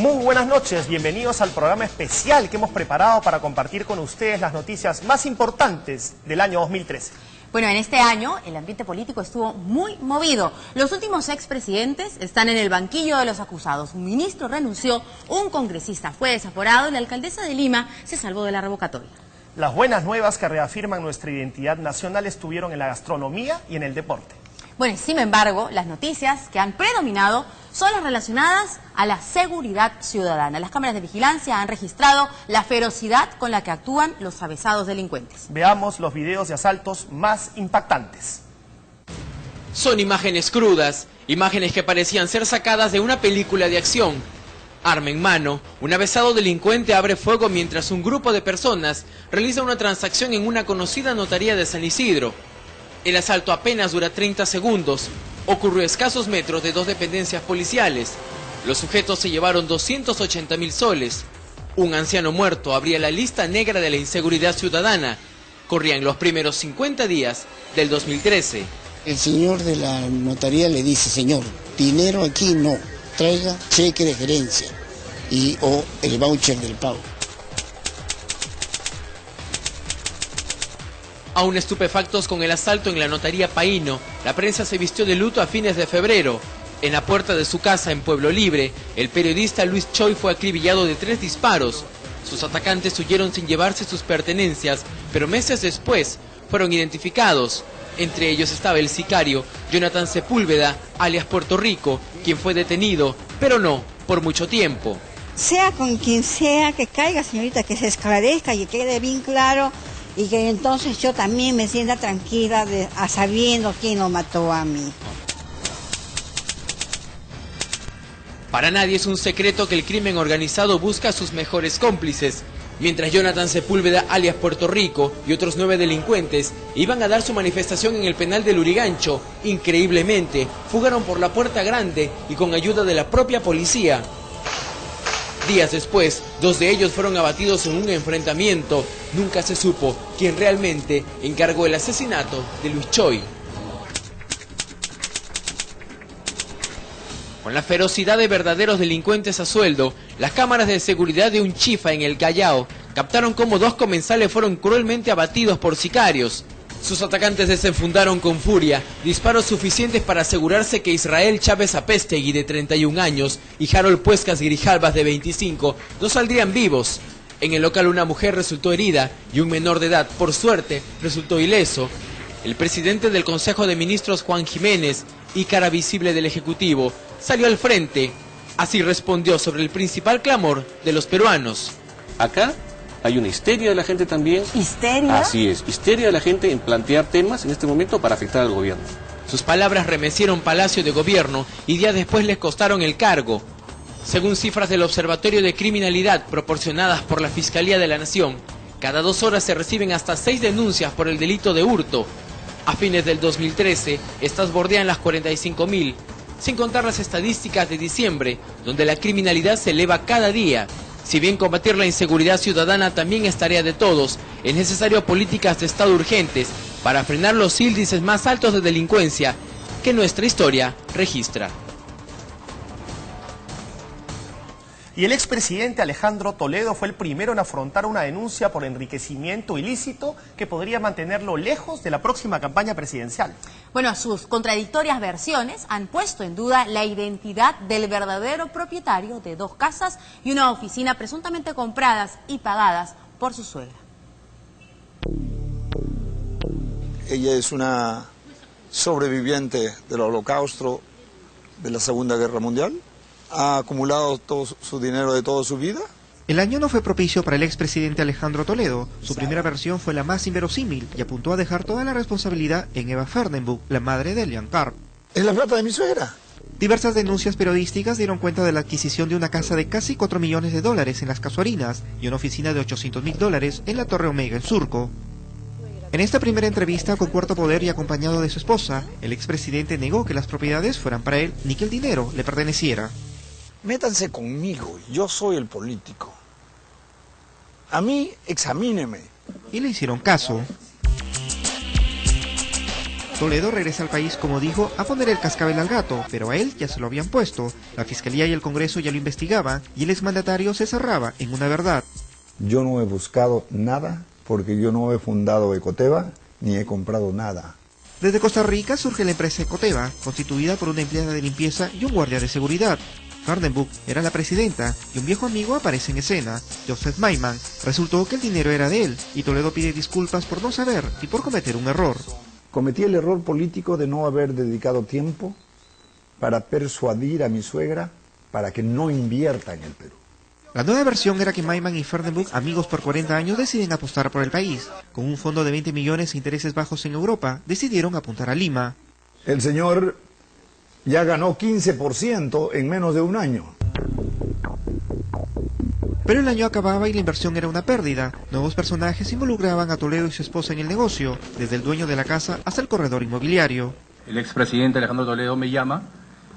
Muy buenas noches, bienvenidos al programa especial que hemos preparado para compartir con ustedes las noticias más importantes del año 2013. Bueno, en este año el ambiente político estuvo muy movido. Los últimos expresidentes están en el banquillo de los acusados. Un ministro renunció, un congresista fue desaforado y la alcaldesa de Lima se salvó de la revocatoria. Las buenas nuevas que reafirman nuestra identidad nacional estuvieron en la gastronomía y en el deporte. Bueno, sin embargo, las noticias que han predominado son las relacionadas a la seguridad ciudadana. Las cámaras de vigilancia han registrado la ferocidad con la que actúan los avesados delincuentes. Veamos los videos de asaltos más impactantes. Son imágenes crudas, imágenes que parecían ser sacadas de una película de acción. Arma en mano, un avesado delincuente abre fuego mientras un grupo de personas realiza una transacción en una conocida notaría de San Isidro. El asalto apenas dura 30 segundos. Ocurrió a escasos metros de dos dependencias policiales. Los sujetos se llevaron 280.000 soles. Un anciano muerto abría la lista negra de la inseguridad ciudadana. Corrían los primeros 50 días del 2013. El señor de la notaría le dice: señor, dinero aquí no, traiga cheque de gerencia o el voucher del pago. Aún estupefactos con el asalto en la notaría Paíno, la prensa se vistió de luto a fines de febrero. En la puerta de su casa en Pueblo Libre, el periodista Luis Choi fue acribillado de 3 disparos. Sus atacantes huyeron sin llevarse sus pertenencias, pero meses después fueron identificados. Entre ellos estaba el sicario Jonathan Sepúlveda, alias Puerto Rico, quien fue detenido, pero no por mucho tiempo. Sea con quien sea que caiga, señorita, que se esclarezca y que quede bien claro, y que entonces yo también me sienta tranquila sabiendo quién lo mató a mí. Para nadie es un secreto que el crimen organizado busca a sus mejores cómplices. Mientras Jonathan Sepúlveda, alias Puerto Rico, y otros 9 delincuentes iban a dar su manifestación en el penal de Lurigancho, increíblemente fugaron por la puerta grande y con ayuda de la propia policía. Días después, 2 de ellos fueron abatidos en un enfrentamiento. Nunca se supo quién realmente encargó el asesinato de Luis Choi. Con la ferocidad de verdaderos delincuentes a sueldo, las cámaras de seguridad de un chifa en el Callao captaron cómo 2 comensales fueron cruelmente abatidos por sicarios. Sus atacantes desenfundaron con furia disparos suficientes para asegurarse que Israel Chávez Apestegui, de 31 años, y Harold Puescas Grijalvas, de 25, no saldrían vivos. En el local una mujer resultó herida y un menor de edad, por suerte, resultó ileso. El presidente del Consejo de Ministros, Juan Jiménez, y cara visible del Ejecutivo, salió al frente. Así respondió sobre el principal clamor de los peruanos. Acá hay una histeria de la gente también. ¿Histeria? Así es, histeria de la gente en plantear temas en este momento para afectar al gobierno. Sus palabras remecieron Palacio de Gobierno y días después les costaron el cargo. Según cifras del Observatorio de Criminalidad proporcionadas por la Fiscalía de la Nación, cada 2 horas se reciben hasta 6 denuncias por el delito de hurto. A fines del 2013, estas bordean las 45.000, sin contar las estadísticas de diciembre, donde la criminalidad se eleva cada día. Si bien combatir la inseguridad ciudadana también es tarea de todos, es necesario políticas de Estado urgentes para frenar los índices más altos de delincuencia que nuestra historia registra. Y el expresidente Alejandro Toledo fue el primero en afrontar una denuncia por enriquecimiento ilícito que podría mantenerlo lejos de la próxima campaña presidencial. Bueno, sus contradictorias versiones han puesto en duda la identidad del verdadero propietario de 2 casas y una oficina presuntamente compradas y pagadas por su suegra. Ella es una sobreviviente del Holocausto, de la Segunda Guerra Mundial. Ha acumulado todo su dinero de toda su vida. El año no fue propicio para el expresidente Alejandro Toledo. Su primera versión fue la más inverosímil y apuntó a dejar toda la responsabilidad en Eva Fernenbuch, la madre de Elian Karp. Es la plata de mi suegra. Diversas denuncias periodísticas dieron cuenta de la adquisición de una casa de casi $4 millones en Las Casuarinas y una oficina de $800.000 en la Torre Omega en Surco. En esta primera entrevista con Cuarto Poder y acompañado de su esposa, el expresidente negó que las propiedades fueran para él ni que el dinero le perteneciera. Métanse conmigo, yo soy el político. A mí, examíneme. Y le hicieron caso. Toledo regresa al país, como dijo, a poner el cascabel al gato, pero a él ya se lo habían puesto. La Fiscalía y el Congreso ya lo investigaban y el exmandatario se cerraba en una verdad. Yo no he buscado nada porque yo no he fundado Ecoteva ni he comprado nada. Desde Costa Rica surge la empresa Ecoteva, constituida por una empleada de limpieza y un guardia de seguridad. Hardenbuch era la presidenta y un viejo amigo aparece en escena, Joseph Maiman. Resultó que el dinero era de él y Toledo pide disculpas por no saber y por cometer un error. Cometí el error político de no haber dedicado tiempo para persuadir a mi suegra para que no invierta en el Perú. La nueva versión era que Maiman y Hardenbuch, amigos por 40 años, deciden apostar por el país. Con un fondo de 20 millones e intereses bajos en Europa, decidieron apuntar a Lima. El señor ya ganó 15% en menos de un año. Pero el año acababa y la inversión era una pérdida. Nuevos personajes involucraban a Toledo y su esposa en el negocio, desde el dueño de la casa hasta el corredor inmobiliario. El expresidente Alejandro Toledo me llama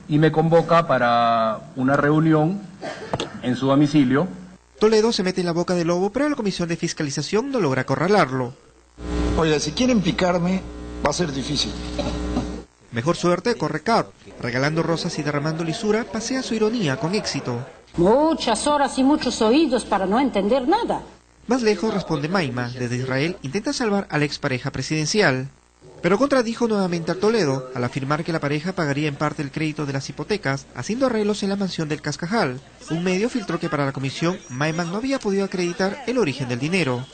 y me convoca para una reunión en su domicilio. Toledo se mete en la boca del lobo, pero la Comisión de Fiscalización no logra acorralarlo. Oiga, si quieren picarme, va a ser difícil. Mejor suerte corre Carp. Regalando rosas y derramando lisura, pasea su ironía con éxito. Muchas horas y muchos oídos para no entender nada. Más lejos responde Maima, desde Israel intenta salvar a la expareja presidencial. Pero contradijo nuevamente a Toledo al afirmar que la pareja pagaría en parte el crédito de las hipotecas, haciendo arreglos en la mansión del Cascajal. Un medio filtró que para la comisión, Maiman no había podido acreditar el origen del dinero.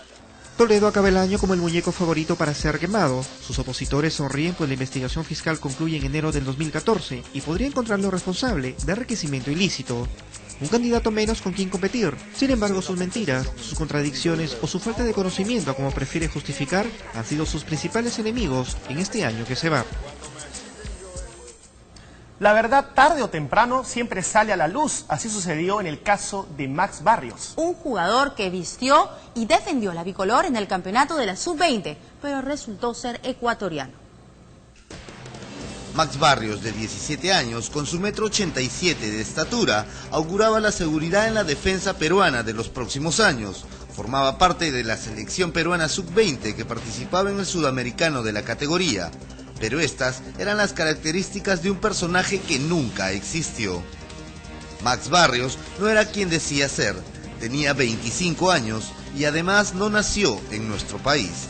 Toledo acaba el año como el muñeco favorito para ser quemado. Sus opositores sonríen pues la investigación fiscal concluye en enero del 2014 y podría encontrarlo responsable de enriquecimiento ilícito. Un candidato menos con quien competir. Sin embargo, sus mentiras, sus contradicciones o su falta de conocimiento, como prefiere justificar, han sido sus principales enemigos en este año que se va. La verdad, tarde o temprano, siempre sale a la luz. Así sucedió en el caso de Max Barrios. Un jugador que vistió y defendió la bicolor en el campeonato de la Sub-20, pero resultó ser ecuatoriano. Max Barrios, de 17 años, con su 1,87 m de estatura, auguraba la seguridad en la defensa peruana de los próximos años. Formaba parte de la selección peruana Sub-20 que participaba en el sudamericano de la categoría. Pero estas eran las características de un personaje que nunca existió. Max Barrios no era quien decía ser, tenía 25 años y además no nació en nuestro país.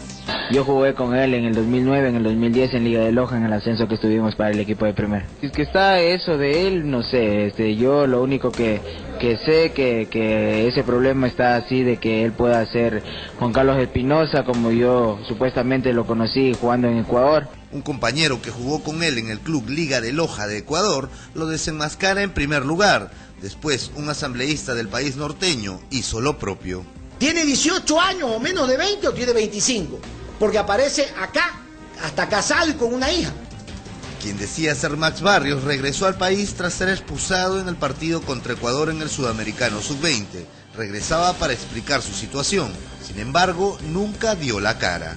Yo jugué con él en el 2009, en el 2010 en Liga de Loja, en el ascenso que estuvimos para el equipo de primera. Si es que está eso de él, no sé, yo lo único que sé que ese problema está así de que él pueda ser Juan Carlos Espinosa, como yo supuestamente lo conocí jugando en Ecuador. Un compañero que jugó con él en el club Liga de Loja de Ecuador lo desenmascara en primer lugar. Después, un asambleísta del país norteño hizo lo propio. ¿Tiene 18 años o menos de 20 o tiene 25? Porque aparece acá, hasta casado y con una hija. Quien decía ser Max Barrios regresó al país tras ser expulsado en el partido contra Ecuador en el Sudamericano Sub-20. Regresaba para explicar su situación, sin embargo, nunca dio la cara.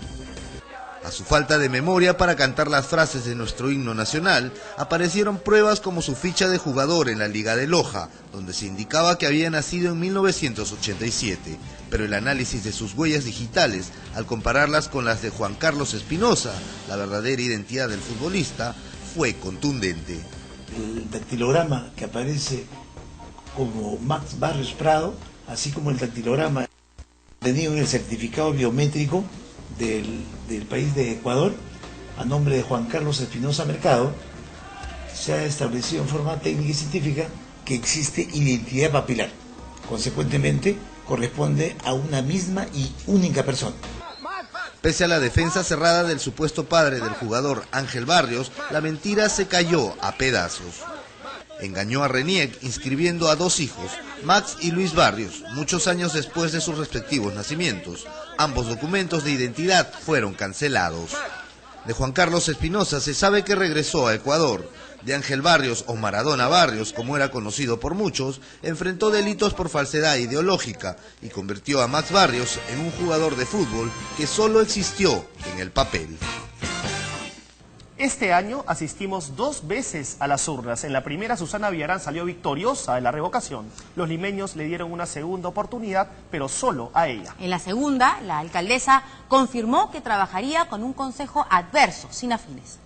A su falta de memoria para cantar las frases de nuestro himno nacional, aparecieron pruebas como su ficha de jugador en la Liga de Loja, donde se indicaba que había nacido en 1987, pero el análisis de sus huellas digitales, al compararlas con las de Juan Carlos Espinosa, la verdadera identidad del futbolista, fue contundente. El dactilograma que aparece como Max Barrios Prado, así como el dactilograma tenido en el certificado biométrico del país de Ecuador, a nombre de Juan Carlos Espinosa Mercado, se ha establecido en forma técnica y científica que existe identidad papilar. Consecuentemente, corresponde a una misma y única persona. Pese a la defensa cerrada del supuesto padre del jugador Ángel Barrios, la mentira se cayó a pedazos. Engañó a Reniec inscribiendo a 2 hijos, Max y Luis Barrios, muchos años después de sus respectivos nacimientos. Ambos documentos de identidad fueron cancelados. De Juan Carlos Espinosa se sabe que regresó a Ecuador. De Ángel Barrios, o Maradona Barrios, como era conocido por muchos, enfrentó delitos por falsedad ideológica y convirtió a Max Barrios en un jugador de fútbol que solo existió en el papel. Este año asistimos 2 veces a las urnas. En la primera, Susana Villarán salió victoriosa de la revocación. Los limeños le dieron una segunda oportunidad, pero solo a ella. En la segunda, la alcaldesa confirmó que trabajaría con un consejo adverso, sin afines.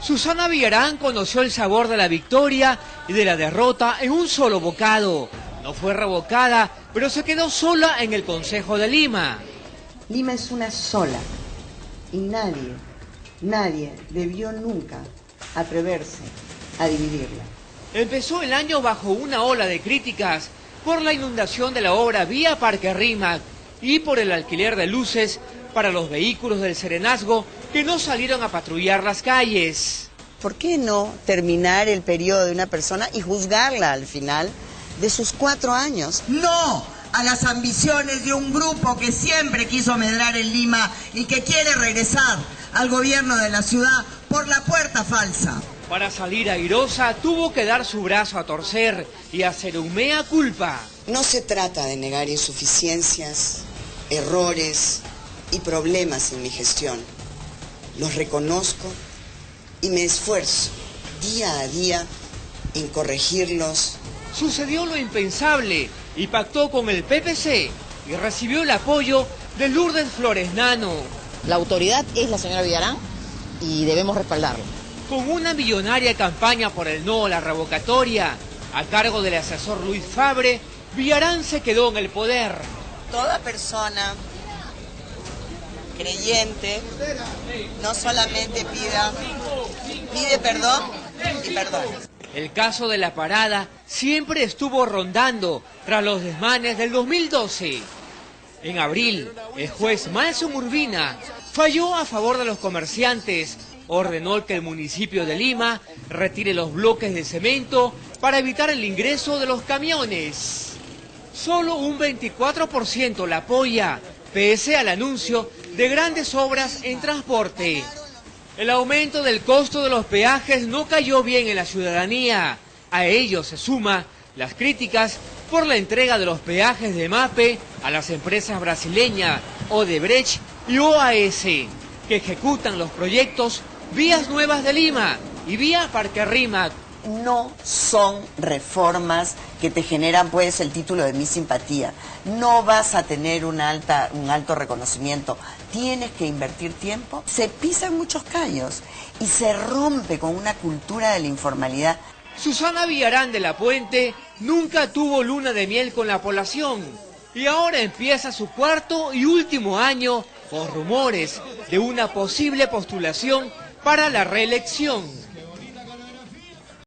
Susana Villarán conoció el sabor de la victoria y de la derrota en un solo bocado. No fue revocada, pero se quedó sola en el Concejo de Lima. Lima es una sola y nadie debió nunca atreverse a dividirla. Empezó el año bajo una ola de críticas por la inundación de la obra Vía Parque Rímac y por el alquiler de luces para los vehículos del Serenazgo que no salieron a patrullar las calles. ¿Por qué no terminar el periodo de una persona y juzgarla al final de sus 4 años? No a las ambiciones de un grupo que siempre quiso medrar en Lima y que quiere regresar al gobierno de la ciudad por la puerta falsa. Para salir airosa tuvo que dar su brazo a torcer y hacer un mea culpa. No se trata de negar insuficiencias, errores y problemas en mi gestión. Los reconozco y me esfuerzo día a día en corregirlos. Sucedió lo impensable y pactó con el PPC y recibió el apoyo de Lourdes Flores Nano. La autoridad es la señora Villarán y debemos respaldarla. Con una millonaria campaña por el no a la revocatoria, a cargo del asesor Luis Fabre, Villarán se quedó en el poder. Toda persona creyente no solamente pide perdón y perdón. El caso de la parada siempre estuvo rondando tras los desmanes del 2012. En abril, el juez Malson Urbina falló a favor de los comerciantes. Ordenó que el municipio de Lima retire los bloques de cemento para evitar el ingreso de los camiones. Solo un 24% la apoya, pese al anuncio de grandes obras en transporte. El aumento del costo de los peajes no cayó bien en la ciudadanía. A ello se suma las críticas por la entrega de los peajes de MAPE a las empresas brasileñas Odebrecht y OAS, que ejecutan los proyectos Vías Nuevas de Lima y Vía Parque Rímac. No son reformas que te generan pues el título de mi simpatía. No vas a tener un alto reconocimiento. Tienes que invertir tiempo. Se pisan muchos callos y se rompe con una cultura de la informalidad. Susana Villarán de la Puente nunca tuvo luna de miel con la población y ahora empieza su 4º y último año con rumores de una posible postulación para la reelección.